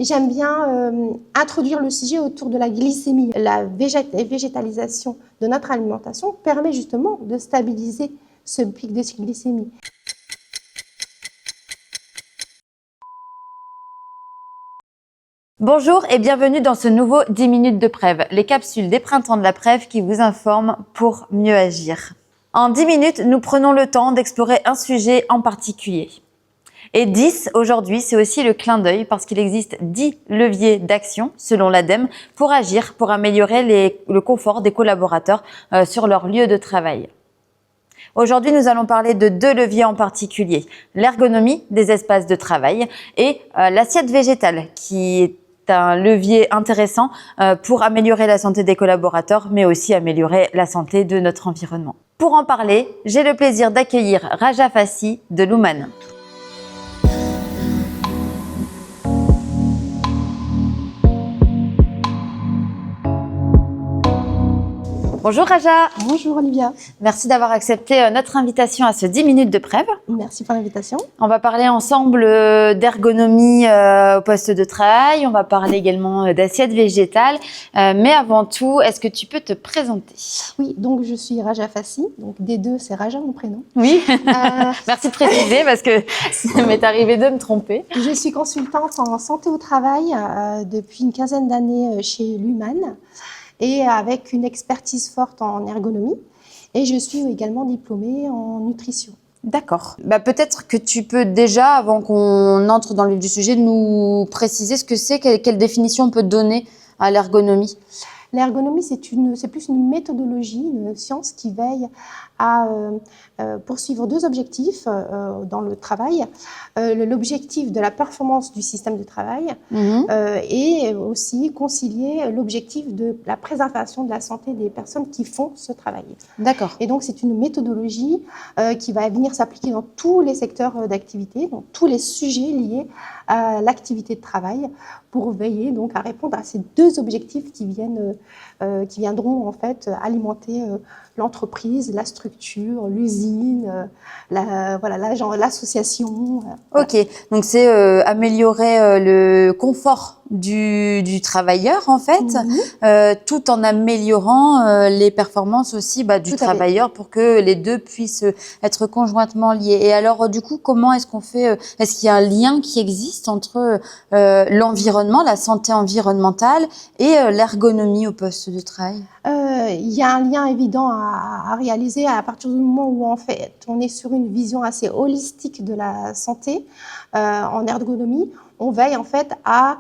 J'aime bien introduire le sujet autour de la glycémie. La végétalisation de notre alimentation permet justement de stabiliser ce pic de glycémie. Bonjour et bienvenue dans ce nouveau 10 minutes de Prève, les capsules des printemps de la Prève qui vous informent pour mieux agir. En 10 minutes, nous prenons le temps d'explorer un sujet en particulier. Et 10, aujourd'hui, c'est aussi le clin d'œil parce qu'il existe 10 leviers d'action, selon l'ADEME, pour agir, pour améliorer le confort des collaborateurs sur leur lieu de travail. Aujourd'hui, nous allons parler de 2 leviers en particulier, l'ergonomie des espaces de travail et l'assiette végétale, qui est un levier intéressant pour améliorer la santé des collaborateurs, mais aussi améliorer la santé de notre environnement. Pour en parler, j'ai le plaisir d'accueillir Raja Fassi de Luman. Bonjour Raja. Bonjour Olivia. Merci d'avoir accepté notre invitation à ce 10 minutes de Prève. Merci pour l'invitation. On va parler ensemble d'ergonomie au poste de travail, on va parler également d'assiette végétale, mais avant tout, est-ce que tu peux te présenter? Oui, donc je suis Raja Fassi, donc des deux, c'est Raja mon prénom. Oui, merci de préciser parce que ça m'est arrivé de me tromper. Je suis consultante en santé au travail depuis une quinzaine d'années chez Luman, et avec une expertise forte en ergonomie. Et je suis également diplômée en nutrition. D'accord. Peut-être que tu peux déjà, avant qu'on entre dans le vif du sujet, nous préciser ce que c'est, quelle définition on peut donner à l'ergonomie. L'ergonomie, c'est plus une méthodologie, une science qui veille à poursuivre 2 objectifs dans le travail. L'objectif de la performance du système de travail et aussi concilier l'objectif de la préservation de la santé des personnes qui font ce travail. D'accord. Et donc, c'est une méthodologie qui va venir s'appliquer dans tous les secteurs d'activité, dans tous les sujets liés à l'activité de travail, pour veiller donc à répondre à ces 2 objectifs qui viendront en fait alimenter l'entreprise, la structure, l'usine, l'association. Ok, donc c'est améliorer le confort du travailleur en fait, tout en améliorant les performances aussi du travailleur pour que les deux puissent être conjointement liés. Et alors du coup, comment est-ce qu'on fait est-ce qu'il y a un lien qui existe entre l'environnement, la santé environnementale et l'ergonomie au poste de travail? Il y a un lien évident à réaliser à partir du moment où en fait on est sur une vision assez holistique de la santé en ergonomie. On veille en fait à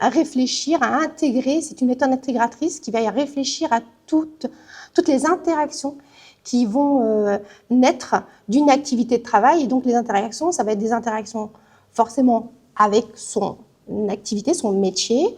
réfléchir, à intégrer, c'est une méthode intégratrice qui veille à réfléchir à toutes les interactions qui vont naître d'une activité de travail. Et donc les interactions, ça va être des interactions forcément avec son activité, son métier,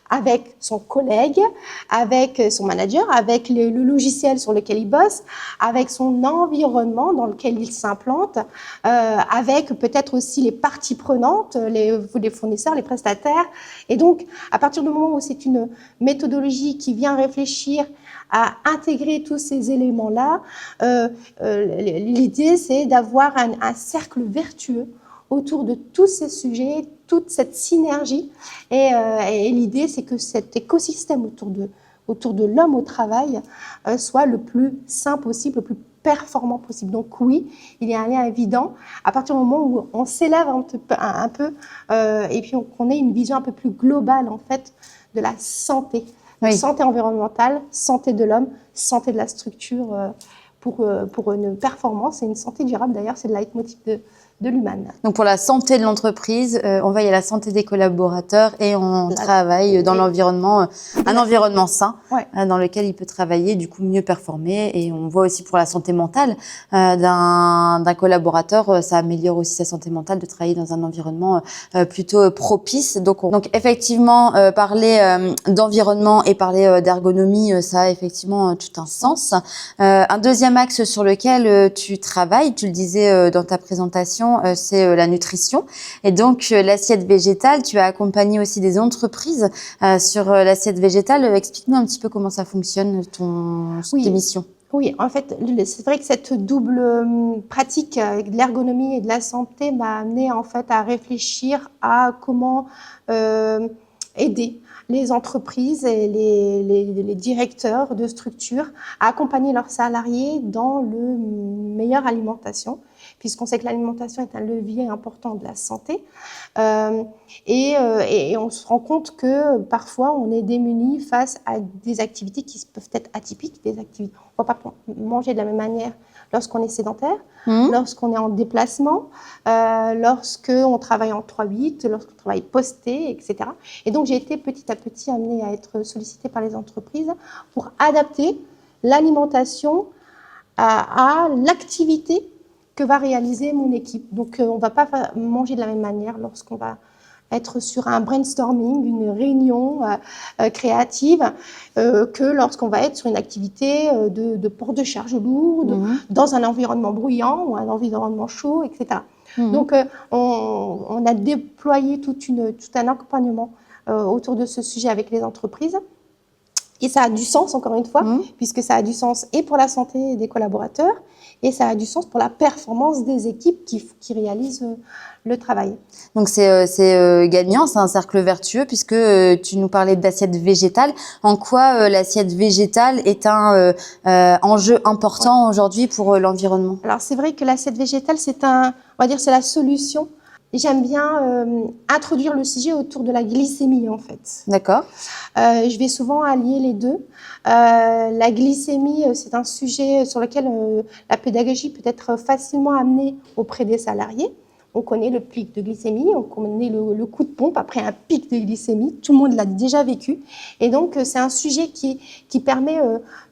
avec son collègue, avec son manager, avec le logiciel sur lequel il bosse, avec son environnement dans lequel il s'implante, avec peut-être aussi les parties prenantes, les fournisseurs, les prestataires. Et donc, à partir du moment où c'est une méthodologie qui vient réfléchir à intégrer tous ces éléments-là, l'idée c'est d'avoir un cercle vertueux autour de tous ces sujets, toute cette synergie. Et l'idée, c'est que cet écosystème autour de l'homme au travail soit le plus sain possible, le plus performant possible. Donc oui, il y a un lien évident à partir du moment où on s'élève un peu et puis qu'on ait une vision un peu plus globale en fait de la santé. Oui. Santé environnementale, santé de l'homme, santé de la structure pour une performance et une santé durable. D'ailleurs, c'est le leitmotiv de Luman. Donc pour la santé de l'entreprise, on veille à la santé des collaborateurs et on travaille dans l'environnement, un environnement sain dans lequel il peut travailler, du coup mieux performer. Et on voit aussi pour la santé mentale d'un collaborateur, ça améliore aussi sa santé mentale de travailler dans un environnement plutôt propice. Donc effectivement, parler d'environnement et parler d'ergonomie, ça a effectivement tout un sens. Un deuxième axe sur lequel tu travailles, tu le disais dans ta présentation, c'est la nutrition. Et donc, l'assiette végétale, tu as accompagné aussi des entreprises sur l'assiette végétale. Explique-nous un petit peu comment ça fonctionne, tes missions. Oui, en fait, c'est vrai que cette double pratique de l'ergonomie et de la santé m'a amené en fait à réfléchir à comment aider les entreprises et les directeurs de structures à accompagner leurs salariés dans le meilleure alimentation, puisqu'on sait que l'alimentation est un levier important de la santé. Et on se rend compte que parfois on est démuni face à des activités qui peuvent être atypiques, des activités. On ne va pas manger de la même manière lorsqu'on est sédentaire, lorsqu'on est en déplacement, lorsqu'on travaille en 3-8, lorsqu'on travaille posté, etc. Et donc j'ai été petit à petit amenée à être sollicitée par les entreprises pour adapter l'alimentation à l'activité que va réaliser mon équipe. Donc on ne va pas manger de la même manière lorsqu'on va être sur un brainstorming, une réunion créative, que lorsqu'on va être sur une activité de port de charge lourde, dans un environnement bruyant ou un environnement chaud, etc. Donc on a déployé tout un accompagnement autour de ce sujet avec les entreprises. Et ça a du sens, encore une fois, puisque ça a du sens et pour la santé des collaborateurs, et ça a du sens pour la performance des équipes qui réalisent le travail. Donc c'est gagnant, c'est un cercle vertueux, puisque tu nous parlais d'assiette végétale. En quoi l'assiette végétale est un enjeu important aujourd'hui pour l'environnement? Alors c'est vrai que l'assiette végétale, c'est la solution. J'aime bien introduire le sujet autour de la glycémie, en fait. D'accord. Je vais souvent allier les deux. La glycémie, c'est un sujet sur lequel la pédagogie peut être facilement amenée auprès des salariés. On connaît le pic de glycémie, on connaît le coup de pompe après un pic de glycémie. Tout le monde l'a déjà vécu. Et donc, c'est un sujet qui permet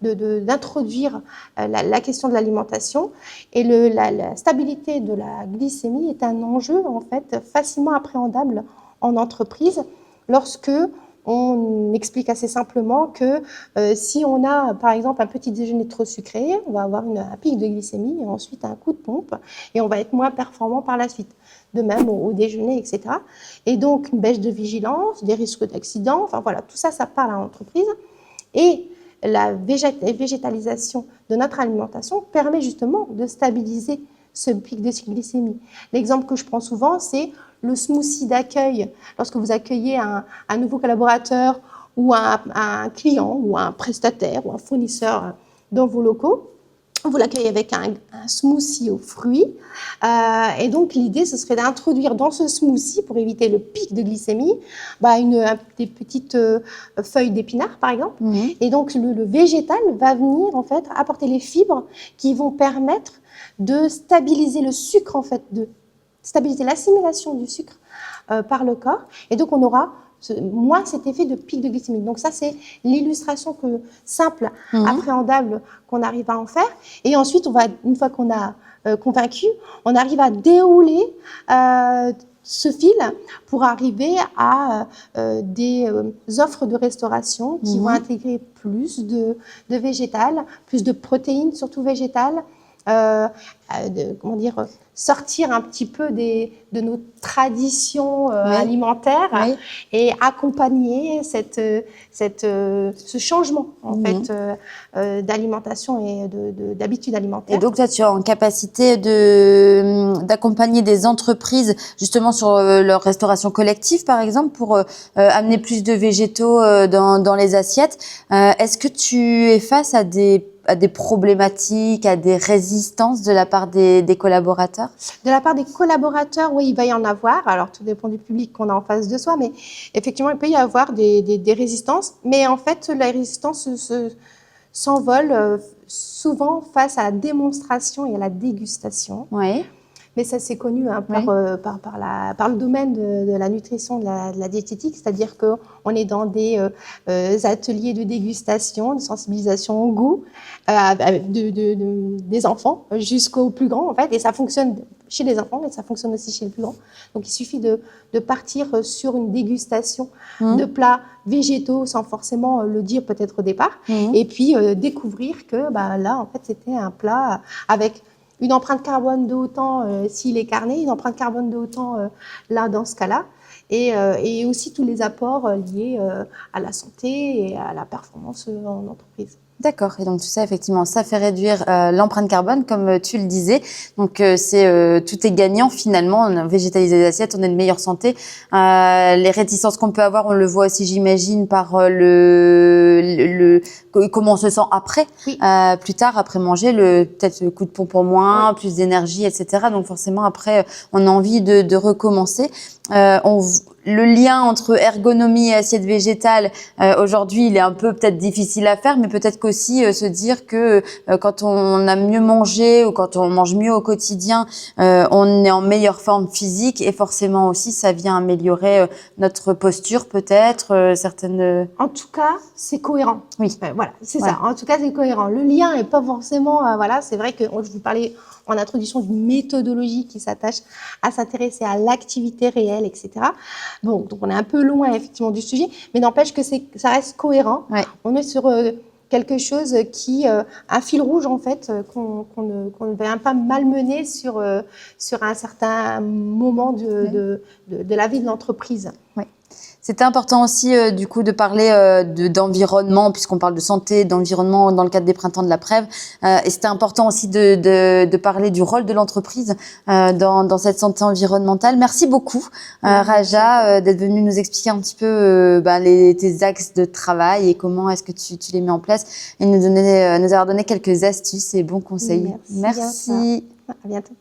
d'introduire la question de l'alimentation. Et la stabilité de la glycémie est un enjeu, en fait, facilement appréhendable en entreprise lorsque on explique assez simplement que si on a, par exemple, un petit déjeuner trop sucré, on va avoir un pic de glycémie et ensuite un coup de pompe et on va être moins performant par la suite. De même au déjeuner, etc. Et donc, une baisse de vigilance, des risques d'accident, enfin voilà, tout ça, ça parle à l'entreprise. Et la végétalisation de notre alimentation permet justement de stabiliser ce pic de glycémie. L'exemple que je prends souvent, c'est le smoothie d'accueil. Lorsque vous accueillez un nouveau collaborateur ou un client ou un prestataire ou un fournisseur dans vos locaux, vous l'accueillez avec un smoothie aux fruits. Et donc, l'idée, ce serait d'introduire dans ce smoothie, pour éviter le pic de glycémie, des petites feuilles d'épinards, par exemple. Et donc, le végétal va venir, en fait, apporter les fibres qui vont permettre de stabiliser le sucre, en fait, de stabiliser l'assimilation du sucre par le corps. Et donc, on aura moins cet effet de pic de glycémie. Donc ça, c'est l'illustration simple, appréhendable qu'on arrive à en faire. Et ensuite, une fois qu'on a convaincu, on arrive à dérouler ce fil pour arriver à des offres de restauration qui vont intégrer plus de végétal, plus de protéines, surtout végétales, sortir un petit peu de nos traditions alimentaires et accompagner ce changement en fait d'alimentation et d'habitudes alimentaires. Et donc toi, tu es en capacité d'accompagner des entreprises justement sur leur restauration collective, par exemple, pour amener plus de végétaux dans les assiettes. Est-ce que tu es face à des problématiques, à des résistances de la part des collaborateurs? De la part des collaborateurs, oui, il va y en avoir. Alors, tout dépend du public qu'on a en face de soi, mais effectivement, il peut y avoir des résistances. Mais en fait, la résistance s'envole souvent face à la démonstration et à la dégustation. Oui. Mais ça, c'est connu par le domaine de la nutrition, de la diététique, c'est-à-dire qu'on est dans des ateliers de dégustation, de sensibilisation au goût, des enfants jusqu'aux plus grands, en fait, et ça fonctionne chez les enfants, mais ça fonctionne aussi chez les plus grands. Donc, il suffit de partir sur une dégustation de plats végétaux, sans forcément le dire peut-être au départ, et puis découvrir que là, en fait, c'était un plat avec une empreinte carbone de autant s'il est carné, une empreinte carbone de autant là dans ce cas-là, et aussi tous les apports liés à la santé et à la performance en entreprise. D'accord. Et donc tout ça, effectivement, ça fait réduire l'empreinte carbone, comme tu le disais. Donc tout est gagnant finalement. On a végétalisé les assiettes, on est de meilleure santé. Les réticences qu'on peut avoir, on le voit aussi, j'imagine, par comment on se sent après, Oui. plus tard, après manger, peut-être le coup de pompe en moins, plus d'énergie, etc. Donc forcément, après, on a envie de recommencer. Le lien entre ergonomie et assiette végétale, aujourd'hui, il est un peu peut-être difficile à faire, mais peut-être qu'aussi se dire que quand on a mieux mangé ou quand on mange mieux au quotidien, on est en meilleure forme physique et forcément aussi, ça vient améliorer notre posture peut-être, certaines... En tout cas, c'est cohérent. Oui. Voilà, c'est ça. En tout cas, c'est cohérent. Le lien n'est pas forcément... voilà, c'est vrai que je vous parlais en introduction d'une méthodologie qui s'attache à s'intéresser à l'activité réelle, etc. Bon, donc on est un peu loin effectivement du sujet, mais n'empêche que ça reste cohérent. Ouais. On est sur quelque chose qui... un fil rouge, en fait, qu'on ne vient pas malmener sur un certain moment de la vie de l'entreprise. Oui. C'était important aussi du coup de parler d'environnement, puisqu'on parle de santé, d'environnement dans le cadre des printemps de la Prève. Et c'était important aussi de parler du rôle de l'entreprise dans cette santé environnementale. Merci beaucoup Raja d'être venue nous expliquer un petit peu tes axes de travail et comment est-ce que tu les mets en place et nous avoir donné quelques astuces et bons conseils. Merci. Merci. À bientôt.